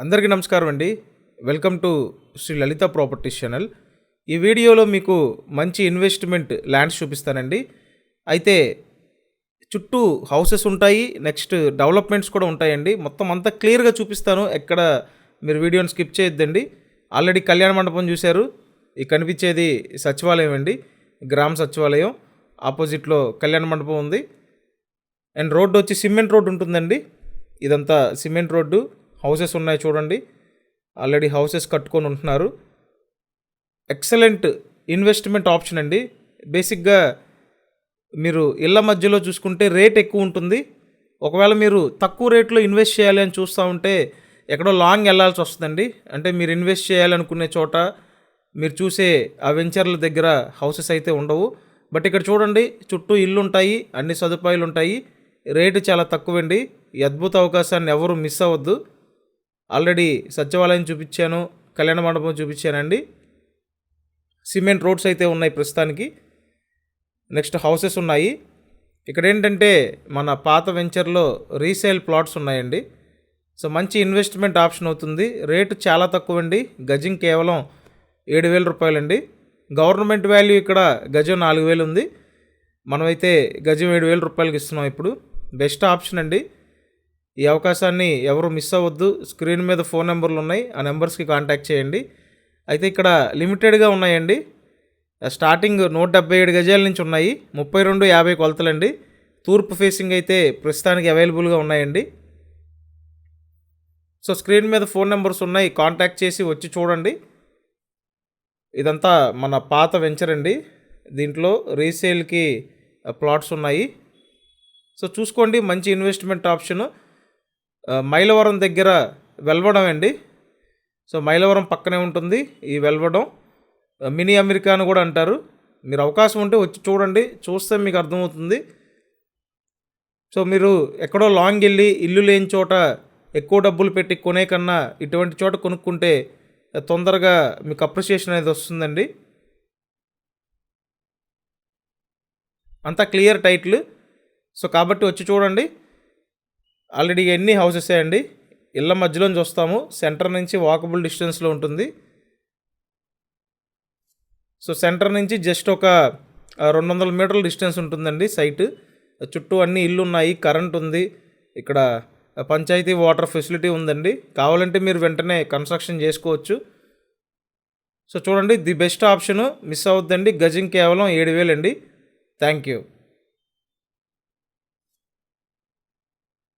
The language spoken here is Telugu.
అందరికీ నమస్కారం అండి. Welcome to Shri Lalitha properties channel. ఈ వీడియోలో మీకు మంచి ఇన్వెస్ట్మెంట్ ల్యాండ్స్ చూపిస్తానండి. అయితే చుట్టూ హౌసెస్ ఉంటాయి, నెక్స్ట్ డెవలప్మెంట్స్ కూడా ఉంటాయండి. మొత్తం అంతా క్లియర్గా చూపిస్తాను, ఎక్కడ మీరు వీడియోని స్కిప్ చేయొద్దండి. ఆల్రెడీ కళ్యాణ మండపం చూశారు, ఈ కనిపించేది సచివాలయం అండి, గ్రామ సచివాలయం. ఆపోజిట్లో కళ్యాణ మండపం ఉంది. అండ్ రోడ్డు వచ్చి సిమెంట్ రోడ్డు ఉంటుందండి. ఇదంతా సిమెంట్ రోడ్డు. హౌసెస్ ఉన్నాయి చూడండి, ఆల్రెడీ హౌసెస్ కట్టుకొని ఉంటున్నారు. ఎక్సలెంట్ ఇన్వెస్ట్మెంట్ ఆప్షన్ అండి. బేసిక్గా మీరు ఇళ్ళ మధ్యలో చూసుకుంటే రేట్ ఎక్కువ ఉంటుంది. ఒకవేళ మీరు తక్కువ రేట్లో ఇన్వెస్ట్ చేయాలి అని చూస్తూ ఉంటే ఎక్కడో లాంగ్ వెళ్ళాల్సి వస్తుందండి. అంటే మీరు ఇన్వెస్ట్ చేయాలనుకునే చోట మీరు చూసే ఆ వెంచర్ల దగ్గర హౌసెస్ అయితే ఉండవు. బట్ ఇక్కడ చూడండి, చుట్టూ ఇల్లు ఉంటాయి, అన్ని సదుపాయాలు ఉంటాయి, రేటు చాలా తక్కువండి. ఈ అద్భుత అవకాశాన్ని ఎవరు మిస్ అవ్వద్దు. ఆల్రెడీ సచివాలయం చూపించాను, కళ్యాణ మండపం చూపించానండి. సిమెంట్ రోడ్స్ అయితే ఉన్నాయి ప్రస్తుతానికి. నెక్స్ట్ హౌసెస్ ఉన్నాయి. ఇక్కడ ఏంటంటే మన పాత వెంచర్లో రీసేల్ ప్లాట్స్ ఉన్నాయండి. సో మంచి ఇన్వెస్ట్మెంట్ ఆప్షన్ అవుతుంది. రేటు చాలా తక్కువ అండి. గజం కేవలం 7,000 రూపాయలండి. గవర్నమెంట్ వాల్యూ ఇక్కడ గజం 4,000 ఉంది. మనమైతే గజం 7,000 రూపాయలకి ఇస్తున్నాం ఇప్పుడు. బెస్ట్ ఆప్షన్ అండి. ఈ అవకాశాన్ని ఎవరు మిస్ అవ్వద్దు. స్క్రీన్ మీద ఫోన్ నెంబర్లు ఉన్నాయి, ఆ నెంబర్స్కి కాంటాక్ట్ చేయండి. అయితే ఇక్కడ లిమిటెడ్గా ఉన్నాయండి. స్టార్టింగ్ 177 గజాల నుంచి ఉన్నాయి. 32-50 కొలతలండి. తూర్పు ఫేసింగ్ అయితే ప్రస్తుతానికి అవైలబుల్గా ఉన్నాయండి. సో స్క్రీన్ మీద ఫోన్ నెంబర్స్ ఉన్నాయి, కాంటాక్ట్ చేసి వచ్చి చూడండి. ఇదంతా మన పాత వెంచర్ అండి. దీంట్లో రీసేల్కి ప్లాట్స్ ఉన్నాయి. సో చూసుకోండి, మంచి ఇన్వెస్ట్మెంట్ ఆప్షను. మైలవరం దగ్గర వెల్వడం అండి. సో మైలవరం పక్కనే ఉంటుంది ఈ వెల్వడం. మినీ అమెరికా అని కూడా అంటారు. మీరు అవకాశం ఉంటే వచ్చి చూడండి, చూస్తే మీకు అర్థమవుతుంది. సో మీరు ఎక్కడో లాంగ్ వెళ్ళి ఇల్లు లేని చోట ఎక్కువ డబ్బులు పెట్టి కొనే కన్నా ఇటువంటి చోట కొనుక్కుంటే తొందరగా మీకు అప్రిషియేషన్ అనేది వస్తుందండి. అంతా క్లియర్ టైటిల్. సో కాబట్టి వచ్చి చూడండి. ఆల్రెడీ ఎన్ని హౌసెస్ అండి, ఇళ్ళ మధ్యలోంచి వస్తాము, సెంటర్ నుంచి వాకబుల్ డిస్టెన్స్లో ఉంటుంది. సో సెంటర్ నుంచి జస్ట్ ఒక 200 మీటర్ల డిస్టెన్స్ ఉంటుందండి సైట్. చుట్టూ అన్ని ఇల్లు ఉన్నాయి, కరెంట్ ఉంది, ఇక్కడ పంచాయతీ వాటర్ ఫెసిలిటీ ఉందండి. కావాలంటే మీరు వెంటనే కన్స్ట్రక్షన్ చేసుకోవచ్చు. సో చూడండి, ది బెస్ట్ ఆప్షను, మిస్ అవ్వద్దండి. గజం కేవలం 7,000 అండి. Thank you.